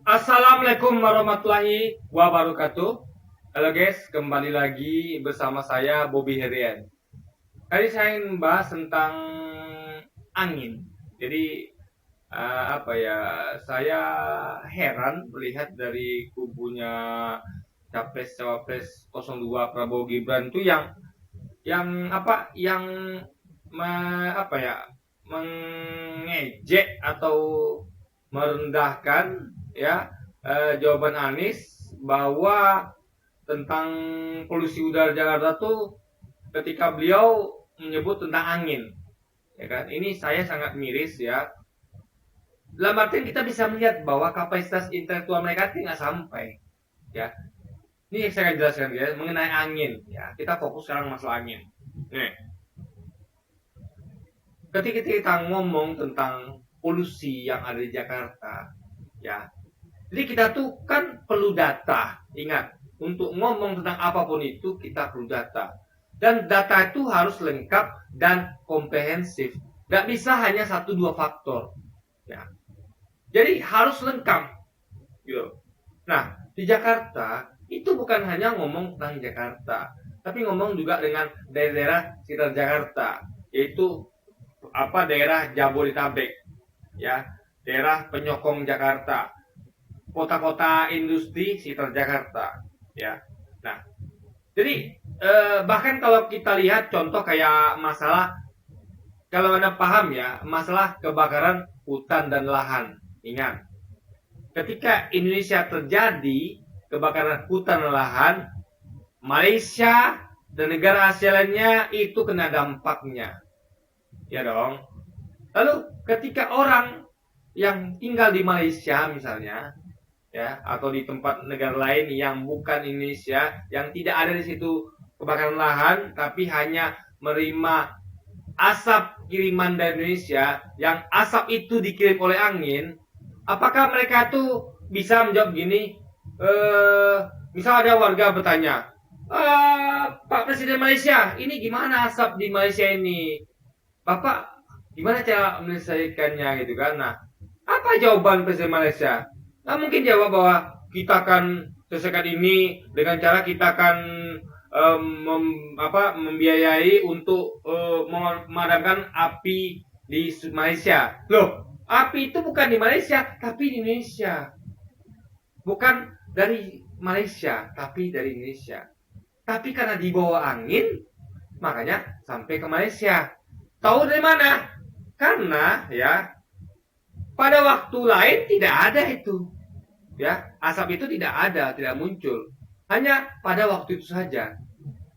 Assalamualaikum warahmatullahi wabarakatuh. Halo guys, kembali lagi bersama saya Bobby Herian. Tadi saya ingin membahas tentang angin. Jadi saya heran melihat dari kubunya Capres Cawapres 02 Prabowo Gibran itu yang mengejek atau merendahkan ya jawaban Anies bahwa tentang polusi udara Jakarta tuh ketika beliau menyebut tentang angin, ya kan? Ini saya sangat miris ya. Dalam artian kita bisa melihat bahwa kapasitas intelektual mereka tidak sampai, ya. Ini yang saya akan jelaskan ya mengenai angin, ya. Kita fokus sekarang masalah angin. Nih, ketika kita ngomong tentang polusi yang ada di Jakarta, ya. Jadi kita tuh kan perlu data. Ingat, untuk ngomong tentang apapun itu kita perlu data. Dan data itu harus lengkap dan komprehensif. Gak bisa hanya 1-2 faktor. Ya. Jadi harus lengkap. Gitu. Nah, di Jakarta itu bukan hanya ngomong tentang Jakarta, tapi ngomong juga dengan daerah-daerah sekitar Jakarta, yaitu daerah Jabodetabek, ya, daerah penyokong Jakarta, kota-kota industri sekitar Jakarta, ya. Nah, jadi bahkan kalau kita lihat contoh kayak masalah, kalau Anda paham ya, masalah kebakaran hutan dan lahan. Ingat, ketika Indonesia terjadi kebakaran hutan dan lahan, Malaysia dan negara Asia lainnya itu kena dampaknya. Ya dong. Lalu ketika orang yang tinggal di Malaysia misalnya, ya, atau di tempat negara lain yang bukan Indonesia, yang tidak ada di situ kebakaran lahan, tapi hanya menerima asap kiriman dari Indonesia, yang asap itu dikirim oleh angin, apakah mereka tuh bisa menjawab gini? Misal ada warga bertanya, Pak Presiden Malaysia, ini gimana asap di Malaysia ini? Bapak, gimana cara menyelesaikannya gitu kan? Nah, apa jawaban Presiden Malaysia? Nah, mungkin jawab bahwa kita akan selesaikan ini dengan cara kita akan membiayai untuk memadamkan api di Malaysia. Loh, api itu bukan di Malaysia, tapi di Indonesia. Bukan dari Malaysia, tapi dari Indonesia. Tapi karena dibawa angin, makanya sampai ke Malaysia. Tahu dari mana? Karena ya pada waktu lain tidak ada itu. Ya, asap itu tidak ada, tidak muncul. Hanya pada waktu itu saja.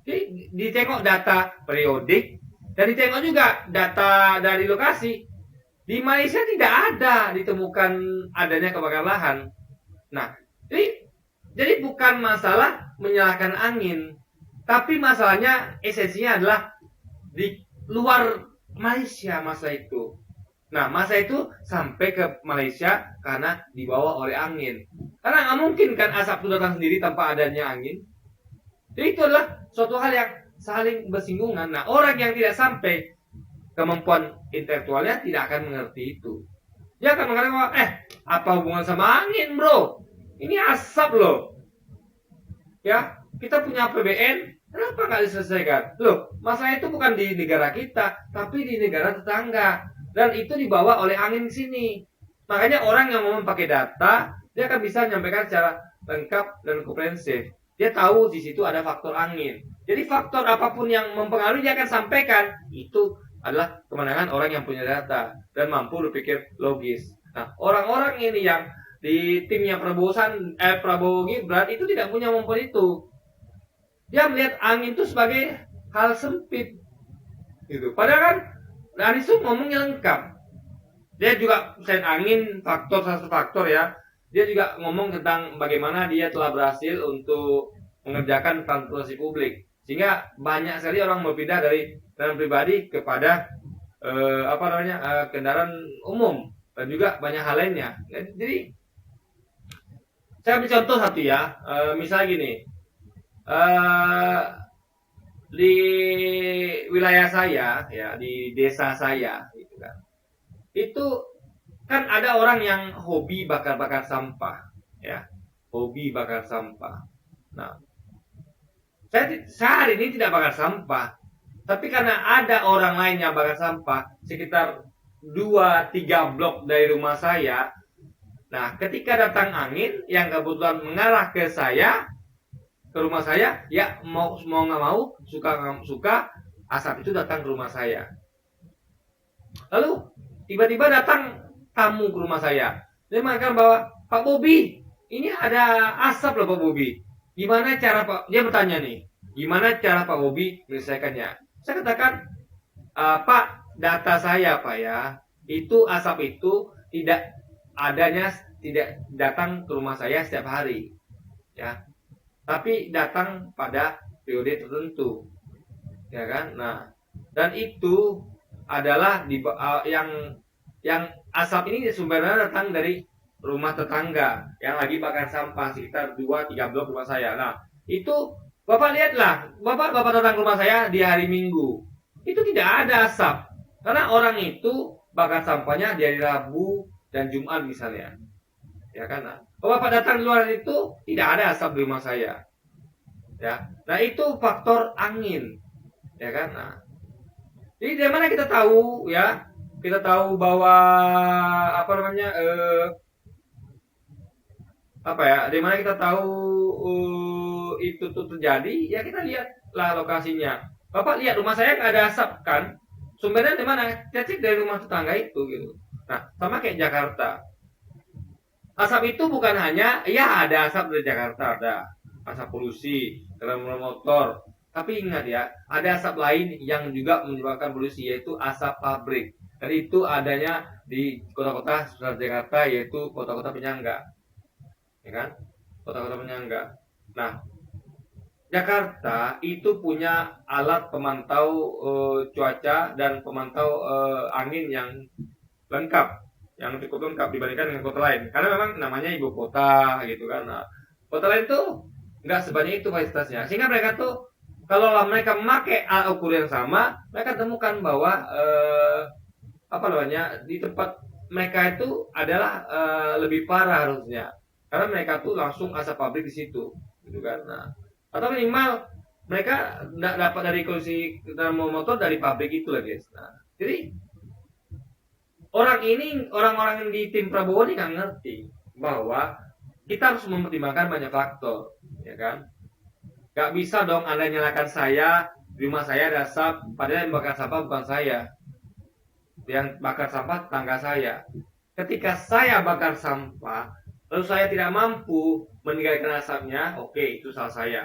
Jadi ditengok data periodik dan ditengok juga data dari lokasi. Di Malaysia tidak ada ditemukan adanya kebakaran lahan. Nah, jadi bukan masalah menyalahkan angin, tapi masalahnya esensinya adalah di luar Malaysia masa itu. Nah, masa itu sampai ke Malaysia karena dibawa oleh angin. Karena nggak mungkin kan asap itu datang sendiri tanpa adanya angin. Jadi itu adalah suatu hal yang saling bersinggungan. Nah, orang yang tidak sampai kemampuan intelektualnya tidak akan mengerti itu. Dia akan mengatakan, apa hubungan sama angin, bro? Ini asap loh. Ya, kita punya APBN, kenapa nggak diselesaikan? Loh, masalah itu bukan di negara kita, tapi di negara tetangga. Dan itu dibawa oleh angin sini. Makanya orang yang mau pakai data, dia akan bisa menyampaikan secara lengkap dan komprehensif. Dia tahu di situ ada faktor angin. Jadi faktor apapun yang mempengaruhi dia akan sampaikan. Itu adalah kemenangan orang yang punya data dan mampu berpikir logis. Nah, orang-orang ini yang di timnya Prabowo Gibran itu tidak punya kemampuan itu. Dia melihat angin itu sebagai hal sempit. Gitu. Padahal kan Anies itu ngomongnya lengkap. Dia juga selain angin satu faktor ya. Dia juga ngomong tentang bagaimana dia telah berhasil untuk mengerjakan transportasi publik. Sehingga banyak sekali orang berpindah dari kendaraan pribadi kepada kendaraan umum dan juga banyak hal lainnya. Jadi saya ambil contoh satu ya. Misalnya gini. Di wilayah saya ya, di desa saya gitu kan. Itu kan ada orang yang hobi bakar-bakar sampah. ya, hobi bakar sampah. Nah, saya hari ini tidak bakar sampah, tapi karena ada orang lain yang bakar sampah sekitar 2-3 blok dari rumah saya. Nah, ketika datang angin yang kebetulan mengarah ke saya, ke rumah saya, ya mau nggak mau, suka nggak suka, asap itu datang ke rumah saya. Lalu tiba-tiba datang tamu ke rumah saya. Dia mengatakan bahwa Pak Bobi, ini ada asap loh Pak Bobi. Gimana cara Pak? Dia bertanya nih, gimana cara Pak Bobi menyelesaikannya? Saya katakan, Pak, data saya Pak ya, itu asap itu tidak datang ke rumah saya setiap hari, ya, tapi datang pada periode tertentu, ya kan? Nah, dan itu adalah yang asap ini sumbernya datang dari rumah tetangga yang lagi bakar sampah sekitar 2-3 blok rumah saya. Nah, itu Bapak lihatlah, Bapak datang ke rumah saya di hari Minggu. Itu tidak ada asap. Karena orang itu bakar sampahnya di hari Rabu dan Jumat misalnya. Ya kan? Nah, kalau Bapak datang di luar itu tidak ada asap di rumah saya. Ya. Nah, itu faktor angin. Ya kan? Nah, jadi dari mana kita tahu ya? Kita tahu bahwa apa namanya apa ya? Dari mana kita tahu itu tuh terjadi? Ya kita lihatlah lokasinya. Bapak lihat rumah saya nggak ada asap kan? Sumbernya dari mana? Cek dari rumah tetangga itu gitu. Nah, sama kayak Jakarta. Asap itu bukan hanya ya ada asap dari Jakarta, ada asap polusi, kendaraan motor. Tapi ingat ya, ada asap lain yang juga menyebabkan polusi, yaitu asap pabrik. Dan itu adanya di kota-kota seperti Jakarta, yaitu kota-kota penyangga, ya kan? Kota-kota penyangga. Nah, Jakarta itu punya alat pemantau cuaca dan pemantau angin yang lengkap, yang cukup lengkap dibandingkan dengan kota lain. Karena memang namanya ibu kota, gitu kan. Nah, kota lain tuh nggak sebanyak itu fasilitasnya, sehingga mereka tuh kalau mereka memakai alat ukur yang sama, mereka temukan bahwa apa namanya di tempat mereka itu adalah lebih parah harusnya, karena mereka tuh langsung asap pabrik di situ, gitu kan. Nah, atau minimal mereka nggak dapat dari kondisi kendaraan motor dari pabrik itu lah guys. Nah, jadi orang-orang di tim Prabowo ini nggak ngerti bahwa kita harus mempertimbangkan banyak faktor, ya kan? Gak bisa dong Anda nyalakan saya, di rumah saya ada asap, padahal yang bakar sampah bukan saya. Yang bakar sampah tetangga saya. Ketika saya bakar sampah, lalu saya tidak mampu meninggalkan asapnya, oke, itu salah saya.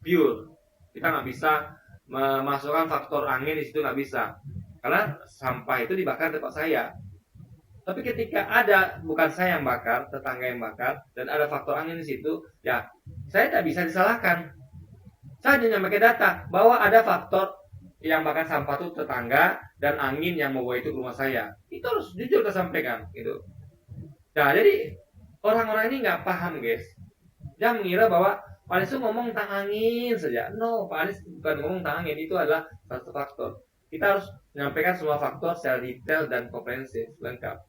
Pure. Kita nggak bisa memasukkan faktor angin di situ, nggak bisa. Karena sampah itu dibakar di tempat saya. Tapi ketika ada, bukan saya yang bakar, tetangga yang bakar, dan ada faktor angin di situ, ya saya tidak bisa disalahkan. Saya hanya pakai data bahwa ada faktor yang bakar sampah itu tetangga dan angin yang membawa itu ke rumah saya. Itu harus jujur kita sampaikan gitu. Nah, jadi orang-orang ini nggak paham guys. Dia mengira bahwa Pak Anies itu ngomong tentang angin saja. No, Pak Anies bukan ngomong tentang angin, itu adalah satu faktor. Kita harus menyampaikan semua faktor secara detail dan komprehensif, lengkap.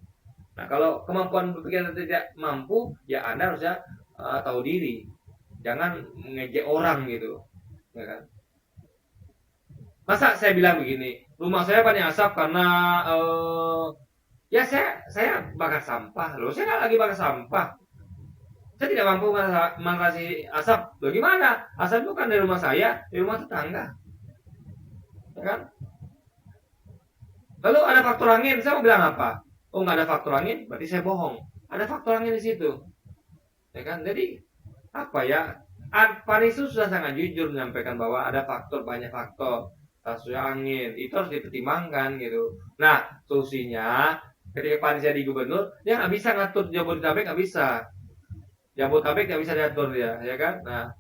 Nah, kalau kemampuan berpikir tidak mampu, ya Anda harusnya tahu diri. Jangan mengejek orang gitu. Ya kan? Masa saya bilang begini, rumah saya paling asap karena ya saya bakar sampah loh. Saya nggak lagi bakar sampah. Saya tidak mampu mengatasi asap. Bagaimana? Asap itu kan dari rumah saya, dari rumah tetangga. Ya kan? Lalu ada faktor angin, saya mau bilang apa? Oh, nggak ada faktor angin, berarti saya bohong. Ada faktor angin di situ. Ya kan? Jadi apa ya? Pak Anies sudah sangat jujur menyampaikan bahwa ada banyak faktor kasus angin itu harus dipertimbangkan gitu. Nah, solusinya ketika Pak Anies jadi gubernur, dia nggak bisa ngatur Jabodetabek, nggak bisa. Jabodetabek nggak bisa diatur dia, ya kan? Nah,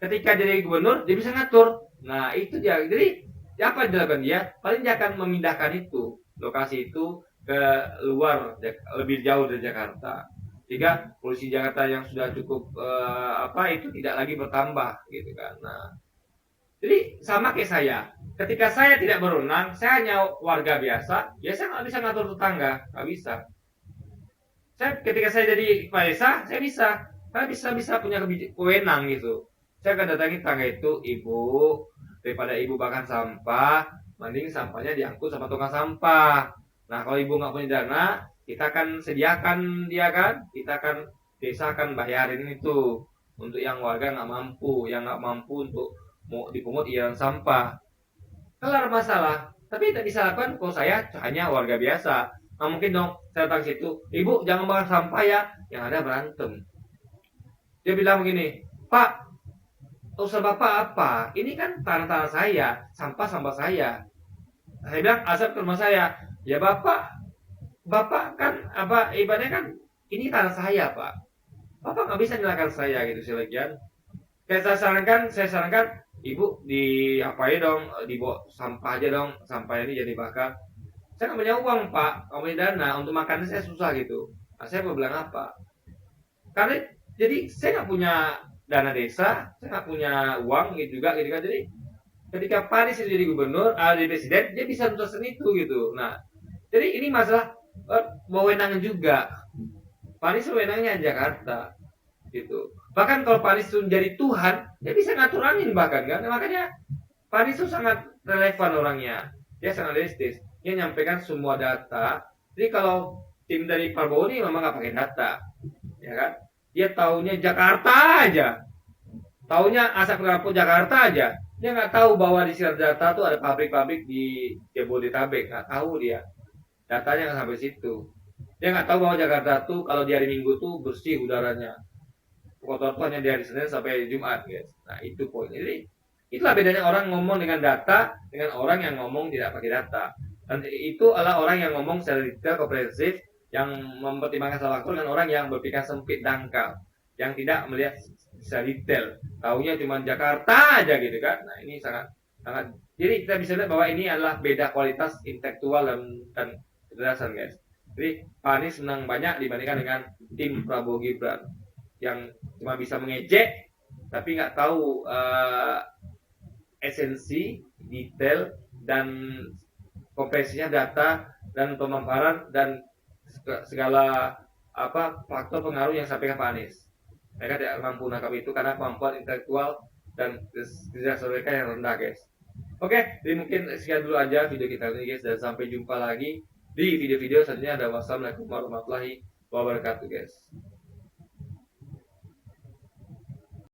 ketika jadi gubernur, dia bisa ngatur. Nah, itu dia. Jadi apa yang dilakukan dia? Paling dia akan memindahkan itu lokasi itu ke luar, lebih jauh dari Jakarta. Sehingga polusi Jakarta yang sudah cukup itu tidak lagi bertambah gitu kan. Nah, jadi sama kayak saya. Ketika saya tidak berwenang, saya hanya warga biasa, ya saya nggak bisa ngatur tetangga, nggak bisa. Ketika saya jadi kepala desa, saya bisa. Karena bisa punya kewenang gitu. Saya akan datangi tangga itu, ibu, daripada ibu bakar sampah, mending sampahnya diangkut sama tukang sampah. Nah, kalau ibu nggak punya dana, kita akan sediakan dia kan, kita akan desa akan bayarin itu untuk yang warga nggak mampu, yang nggak mampu untuk mau dipungut iuran sampah. Kelar masalah. Tapi tidak bisa lakukan kalau saya hanya warga biasa. Nah, mungkin dong saya datang situ, ibu jangan bakar sampah ya, yang ada berantem. Dia bilang begini, Pak, usaha Bapak apa? Ini kan tanah-tanah saya, sampah-sampah saya. Saya bilang, asap ke rumah saya. Ya Bapak kan, apa, ibaratnya kan, ini tanah saya, Pak. Bapak nggak bisa nyalakan saya gitu, silakan. Saya sarankan, Ibu di apa ya dong, dibawa sampah aja dong, sampah ini jadi bakar. Saya nggak punya uang, Pak, nggak punya dana, untuk makannya saya susah gitu. Nah, saya mau bilang apa? Karena jadi saya nggak punya dana desa, saya nggak punya uang gitu juga gitu kan. Jadi ketika Pak Anies jadi gubernur, jadi presiden, dia bisa nuntasin itu gitu. Nah, jadi ini masalah wewenang juga. Pak Anies wewenangnya Jakarta gitu. Bahkan kalau Pak Anies itu menjadi Tuhan, dia bisa ngatur angin bahkan kan. Makanya Pak Anies itu sangat relevan orangnya. Dia sangat realistis. Dia nyampaikan semua data. Jadi kalau tim dari Prabowo ini memang nggak pakai data, ya kan? Dia taunya Jakarta aja, taunya asap lampu Jakarta aja. Dia nggak tahu bahwa di sekitar Jakarta tuh ada pabrik-pabrik di Jabodetabek, nggak tahu dia. Datanya nggak sampai situ. Dia nggak tahu bahwa Jakarta tuh kalau di hari Minggu tuh bersih udaranya. Kotor tuh hanya di hari Senin sampai Jumat, guys. Nah itu poin. Jadi itulah bedanya orang ngomong dengan data dengan orang yang ngomong tidak pakai data. Dan itu adalah orang yang ngomong secara detail, komprehensif, yang mempertimbangkan salah faktor dengan orang yang berpikir sempit dangkal, yang tidak melihat secara detail. Taunya cuma Jakarta aja gitu kan. Nah ini sangat sangat. Jadi kita bisa lihat bahwa ini adalah beda kualitas intelektual dan kecerdasan, guys. Jadi Pak Anies menang banyak dibandingkan dengan tim Prabowo Gibran yang cuma bisa mengejek tapi nggak tahu esensi, detail dan kompresinya data dan pemaparan dan segala apa faktor pengaruh yang disampaikan Pak Anies. Mereka tidak mampu menangkap itu karena kemampuan intelektual dan kecerdasan mereka yang rendah, guys. Oke, jadi mungkin sekian dulu aja video kita ini, guys, dan sampai jumpa lagi di video-video selanjutnya. Wassalamualaikum warahmatullahi wabarakatuh, guys.